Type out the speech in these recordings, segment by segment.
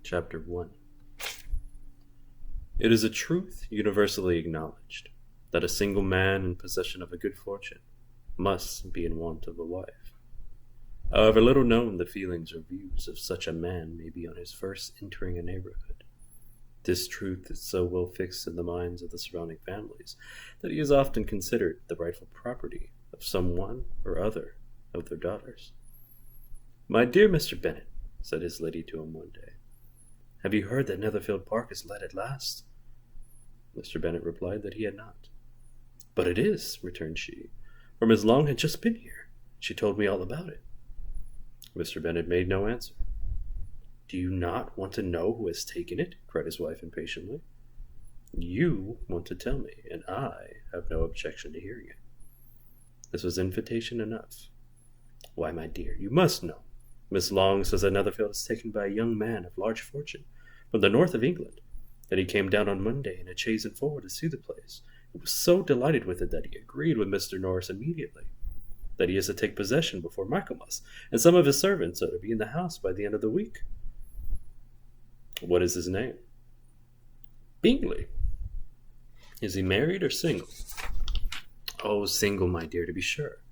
Chapter 1. It is a truth universally acknowledged that a single man in possession of a good fortune must be in want of a wife. However little known the feelings or views of such a man may be on his first entering a neighborhood, this truth is so well fixed in the minds of the surrounding families that he is often considered the rightful property of some one or other of their daughters. "My dear Mr. Bennet," said his lady to him one day, "have you heard that Netherfield Park is let at last?" Mr. Bennet replied that he had not. "But it is," returned she, "for Miss Long had just been here. She told me all about it." Mr. Bennet made no answer. "Do you not want to know who has taken it?" cried his wife impatiently. "You want to tell me, and I have no objection to hearing it." This was invitation enough. "Why, my dear, you must know. Miss Long says that Netherfield is taken by a young man of large fortune from the north of England, that he came down on Monday in a chaise and four to see the place. He was so delighted with it that he agreed with Mr. Norris immediately, that he is to take possession before Michaelmas, and some of his servants are to be in the house by the end of the week." "What is his name?" "Bingley." "Is he married or single?" "Oh, single, my dear, to be sure.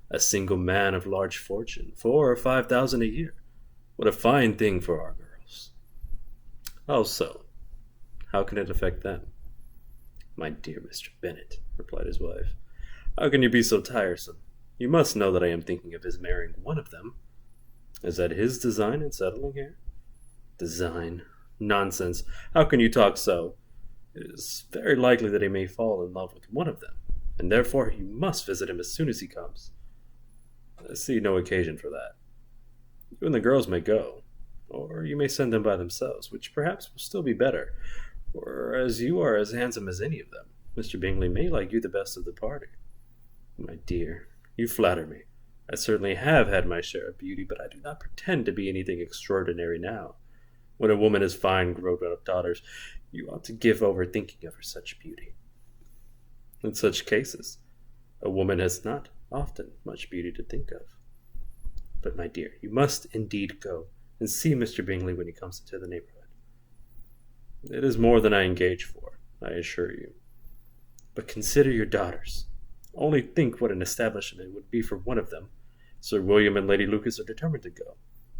A single man of large fortune, 4,000 or 5,000 a year. What a fine thing for our girls." "How so? How can it affect them?" "My dear Mr. Bennet," replied his wife, "how can you be so tiresome? You must know that I am thinking of his marrying one of them." "Is that his design in settling here?" "Design? Nonsense! How can you talk so? It is very likely that he may fall in love with one of them, and therefore you must visit him as soon as he comes." "I see no occasion for that. You and the girls may go, or you may send them by themselves, which perhaps will still be better, for as you are as handsome as any of them, Mr. Bingley may like you the best of the party." "My dear, you flatter me. I certainly have had my share of beauty, but I do not pretend to be anything extraordinary now. When a woman has fine grown-up daughters, you ought to give over thinking of her such beauty. In such cases, a woman has not often much beauty to think of. But, my dear, you must indeed go and see Mr. Bingley when he comes into the neighborhood." "It is more than I engage for, I assure you." "But consider your daughters. Only think what an establishment it would be for one of them. Sir William and Lady Lucas are determined to go,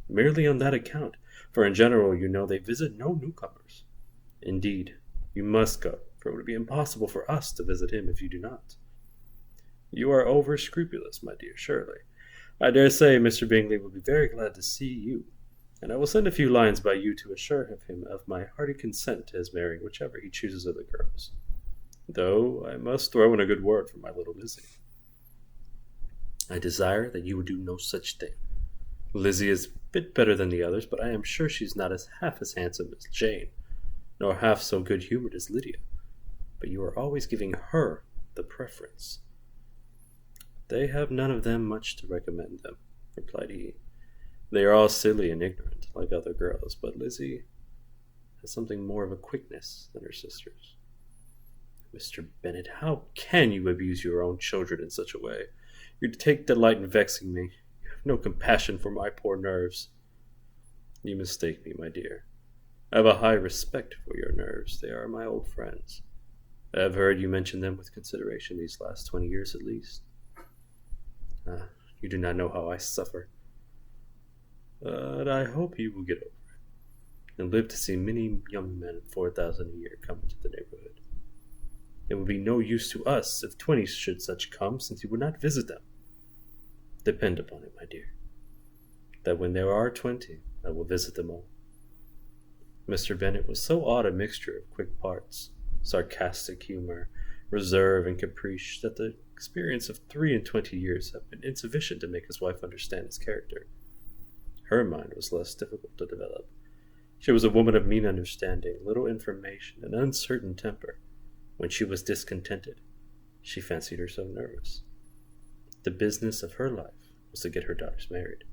merely on that account, for in general, you know, they visit no newcomers. Indeed, you must go, for it would be impossible for us to visit him if you do not." "You are over scrupulous, my dear, surely. I dare say Mr. Bingley will be very glad to see you, and I will send a few lines by you to assure him of my hearty consent to his marrying whichever he chooses of the girls. Though I must throw in a good word for my little Lizzie." "I desire that you would do no such thing. Lizzie is a bit better than the others, but I am sure she is not half as handsome as Jane, nor half so good-humoured as Lydia. But you are always giving her the preference." "They have none of them much to recommend them," replied he. "They are all silly and ignorant, like other girls, but Lizzie has something more of a quickness than her sisters." "Mr. Bennet, how can you abuse your own children in such a way? You take delight in vexing me. You have no compassion for my poor nerves." "You mistake me, my dear. I have a high respect for your nerves. They are my old friends. I have heard you mention them with consideration these last 20 years at least. Ah, you do not know how I suffer. But I hope you will get over it, and live to see many young men at 4,000 a year come into the neighborhood. It would be no use to us if 20 should such come, since you would not visit them. Depend upon it, my dear, that when there are 20, I will visit them all." Mr. Bennet was so odd a mixture of quick parts, sarcastic humour, reserve, and caprice, that the experience of 23 years had been insufficient to make his wife understand his character. Her mind was less difficult to develop. She was a woman of mean understanding, little information, and uncertain temper. When she was discontented, she fancied herself nervous. The business of her life was to get her daughters married.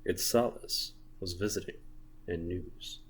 Its solace was visiting and news.